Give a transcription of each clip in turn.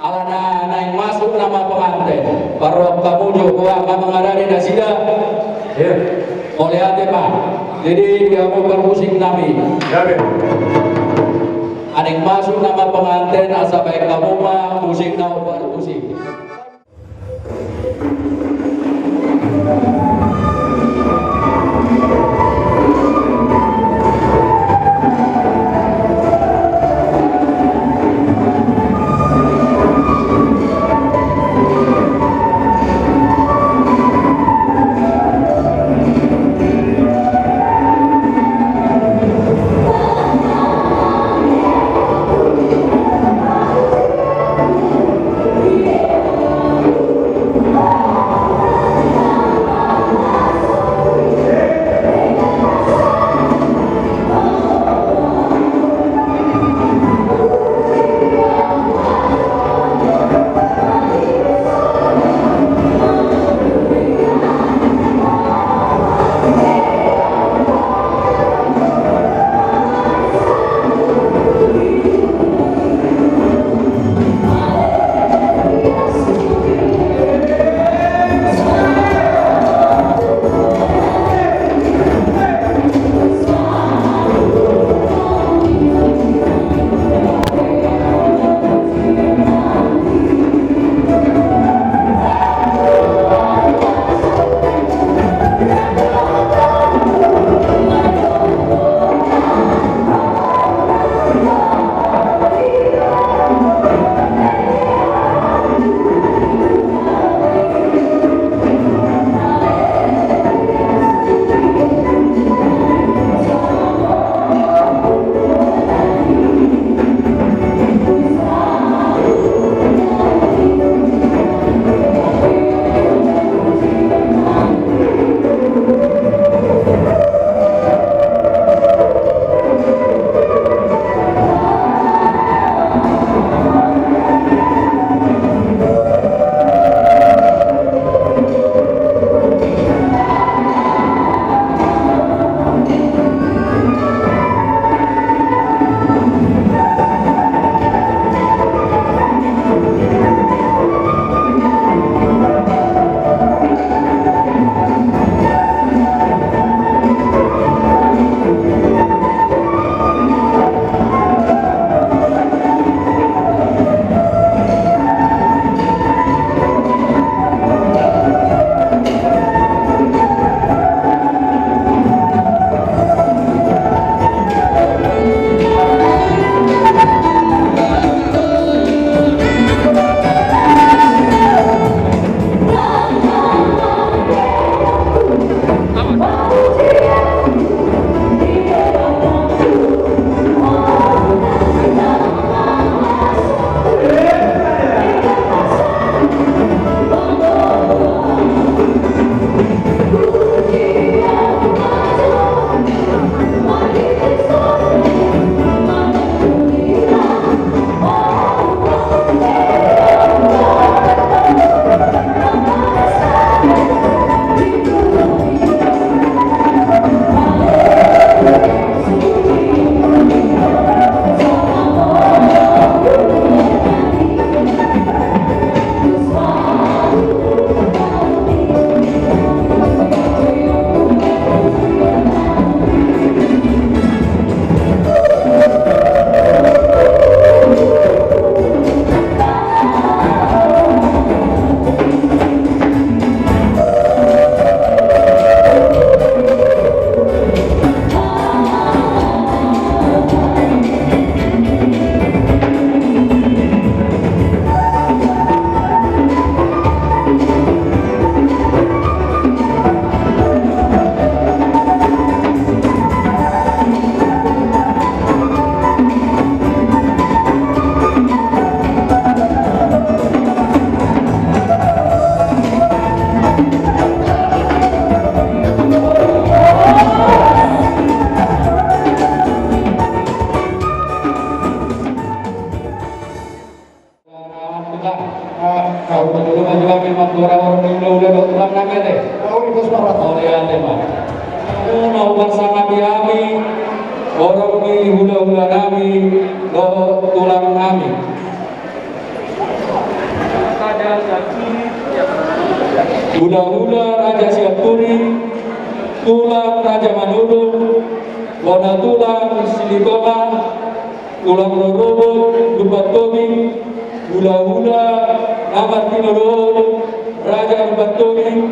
alana naik masuk nama pengantin baru kamu juga mengadari nasida ya oleh hati pak jadi dia mau bermusik nami ya ada yang masuk nama pengantin asal baik kamu mah musik nau bermusik. orang di hula-hula nami, tulang nami. Wana tulang silikoma, tulang rorobot, lupat tomi, hula-hula, namar tinorol, Raja lupat tomi,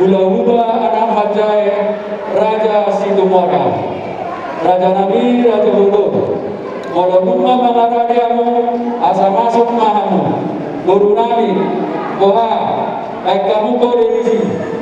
hula-hula anak majai, Raja Situmora, Raja Nabi, Raja Lulu, kalau rumah mengaradiamu, asa masuk mahamu, guru Nabi, Koha, baik kamu kau dari sini.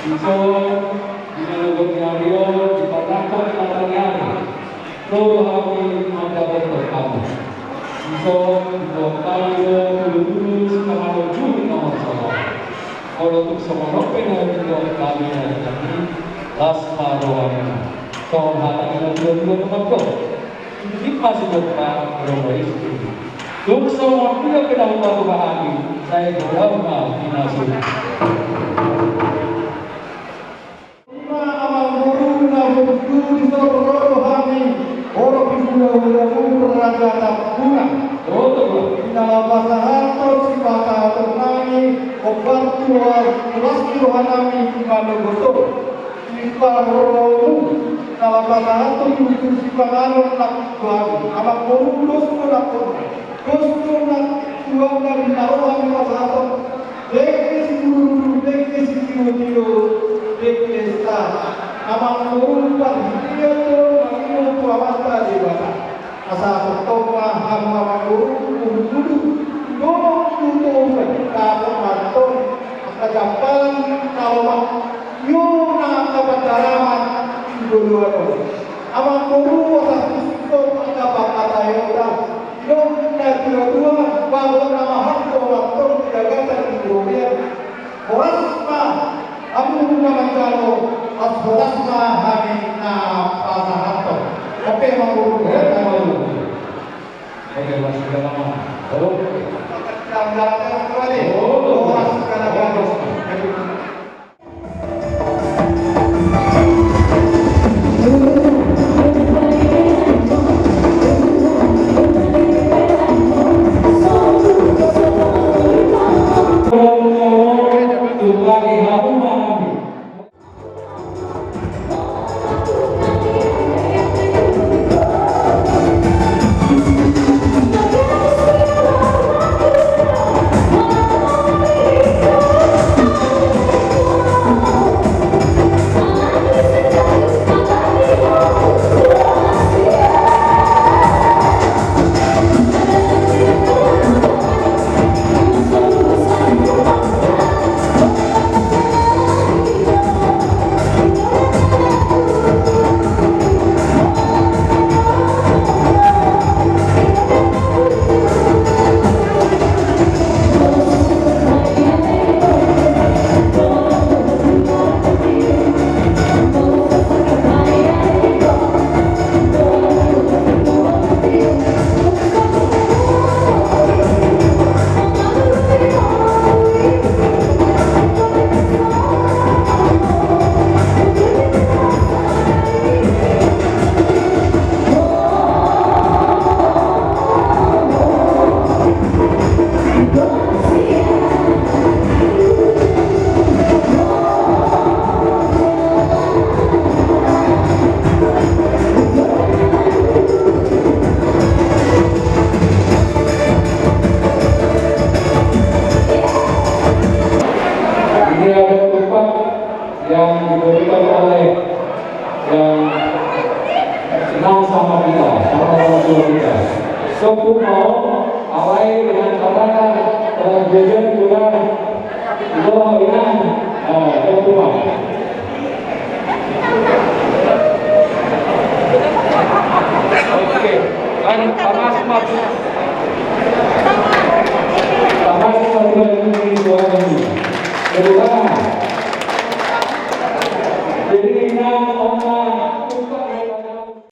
Iso dinalugurnya Rio di Panakot Matanyari Loro Hami Mandabat Pertama Iso Dibontayo Lulus Kamalo Juli nomor salah kalau untuk semonope na juga kami dari kami Lasma Rohana Soal hati kita dua-dua teman kau ini masih berapa Romois Duk semua tidak kenal batu bahagi saya berdoa dinasih Amang murumpan dia tuh mengilu puamata di bawah asa ketoma hamba murumpan dulu dulu kalau manton kajapan kalau yuna kapataraman dulu amang murumpan asa kusto kapakata yoda yuna dua bahwa nama hakko manton jagatan di dunia orasma amu namanya Asrasma Hamina Pasahato. Oke, mau oke, masih lama. Yang diberikan oleh yang senang sama kita, sama kita. Sungguh mau awai dengan katakan jajan juga itu dengan rumah.